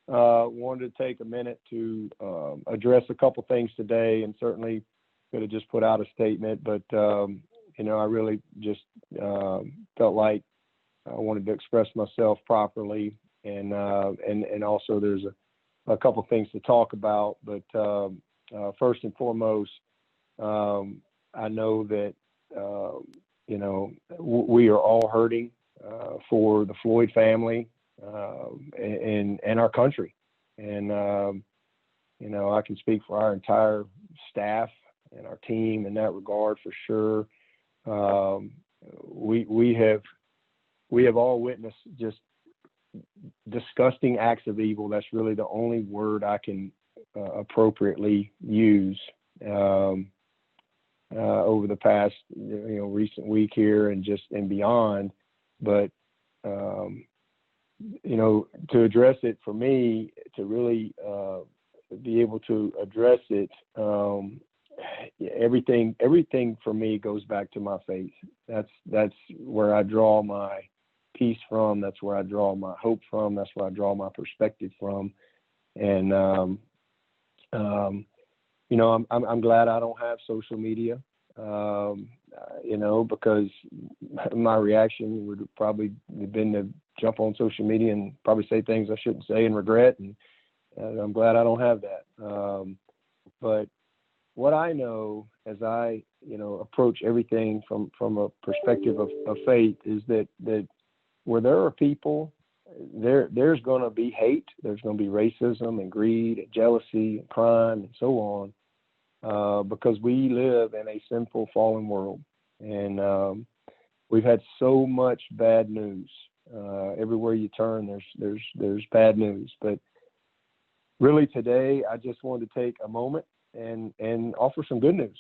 wanted to take a minute to address a couple things today, and certainly could have just put out a statement, but I really just felt like I wanted to express myself properly, and also there's a couple things to talk about. But first and foremost, I know that we are all hurting for the Floyd family and our country, and I can speak for our entire staff and our team in that regard for sure. We have all witnessed just disgusting acts of evil. That's really the only word I can appropriately use over the past recent week here and beyond. But to address it, for me to really be able to address it, everything for me goes back to my faith. That's where I draw my peace from. That's where I draw my hope from. That's where I draw my perspective from. And I'm glad I don't have social media, because my reaction would probably have been to jump on social media and probably say things I shouldn't say and regret. And I'm glad I don't have that. But what I know as I, approach everything from a perspective of faith is that where there are people, there's going to be hate, there's going to be racism and greed and jealousy and crime and so on, because we live in a sinful, fallen world. And we've had so much bad news. Everywhere you turn, there's bad news. But really today, I just wanted to take a moment and offer some good news.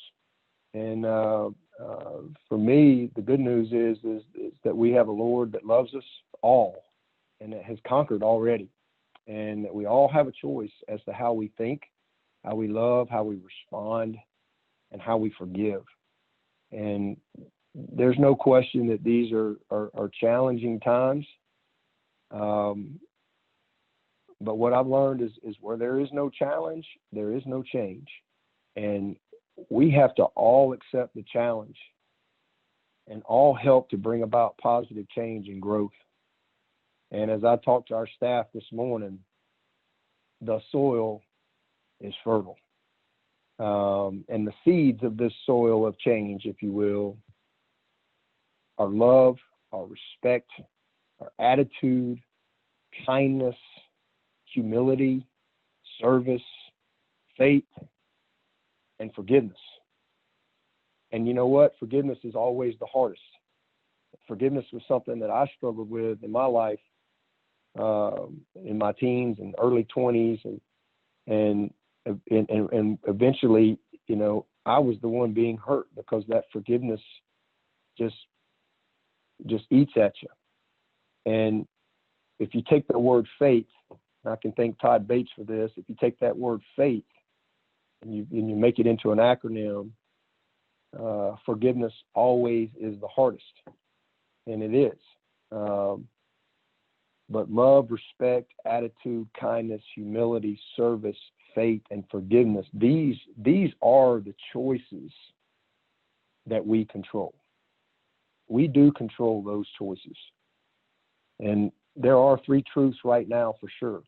And for me, the good news is that we have a Lord that loves us all and that has conquered already. And that we all have a choice as to how we think, how we love, how we respond, and how we forgive. And there's no question that these are challenging times. But what I've learned is where there is no challenge, there is no change. And we have to all accept the challenge and all help to bring about positive change and growth. And as I talked to our staff this morning, the soil is fertile. And the seeds of this soil of change, if you will, are love, our respect, our attitude, kindness, humility, service, faith, and forgiveness. And you know what? Forgiveness is always the hardest. Forgiveness was something that I struggled with in my life, in my teens and early 20s, and eventually, I was the one being hurt because that forgiveness just eats at you. And if you take the word faith, and I can thank Todd Bates for this, if you take that word faith and you make it into an acronym, forgiveness always is the hardest, and it is. But love, respect, attitude, kindness, humility, service, faith, and forgiveness, these are the choices that we control. We do control those choices. And there are three truths right now for sure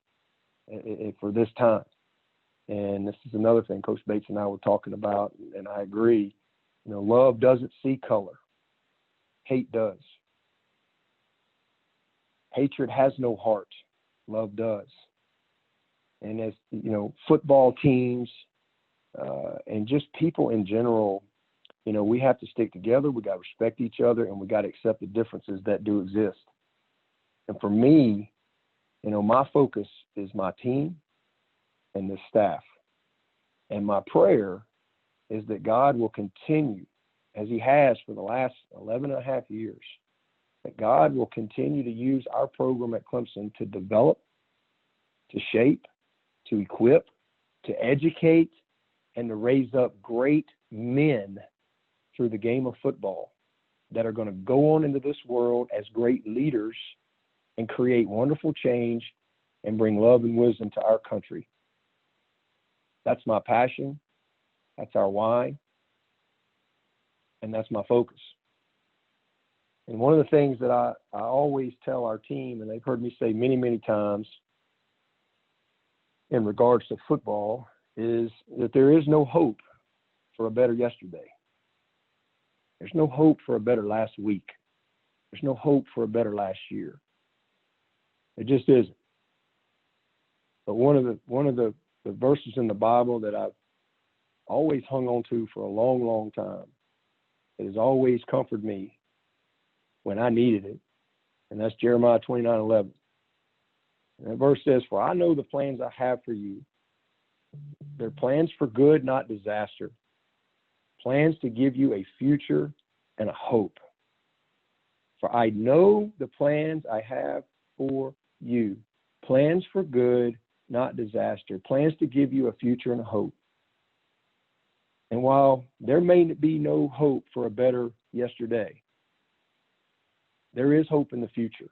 for this time. And this is another thing Coach Bates and I were talking about, and I agree. Love doesn't see color. Hate does. Hatred has no heart. Love does. And as football teams and just people in general, we have to stick together. We got to respect each other, and we got to accept the differences that do exist. And for me, my focus is my team and the staff. And my prayer is that God will continue, as he has for the last 11 and a half years, that God will continue to use our program at Clemson to develop, to shape, to equip, to educate, and to raise up great men through the game of football that are going to go on into this world as great leaders and create wonderful change and bring love and wisdom to our country. That's my passion. That's our why. And that's my focus. And one of the things that I always tell our team, and they've heard me say many, many times in regards to football, is that there is no hope for a better yesterday. There's no hope for a better last week. There's no hope for a better last year. It just isn't. But one of the verses in the Bible that I've always hung on to for a long, long time, it has always comforted me when I needed it, and that's Jeremiah 29:11. And that verse says, "For I know the plans I have for you. They're plans for good, not disaster. Plans to give you a future and a hope. For I know the plans I have for you. Plans for good, not disaster. Plans to give you a future and a hope." And while there may be no hope for a better yesterday, there is hope in the future.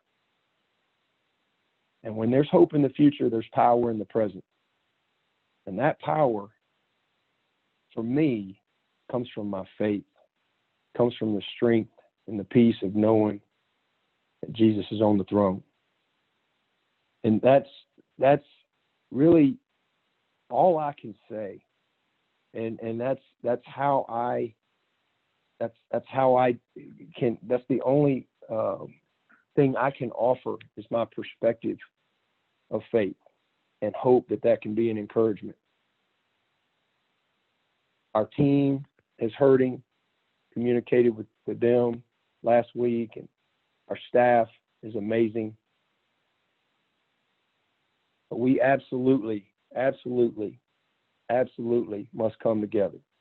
And when there's hope in the future, there's power in the present. And that power, for me, comes from my faith, comes from the strength and the peace of knowing that Jesus is on the throne. And that's really all I can say. And that's how I can, that's the only thing I can offer is my perspective of faith and hope that can be an encouragement. Our team is hurting, communicated with them last week, and our staff is amazing. But we absolutely must come together.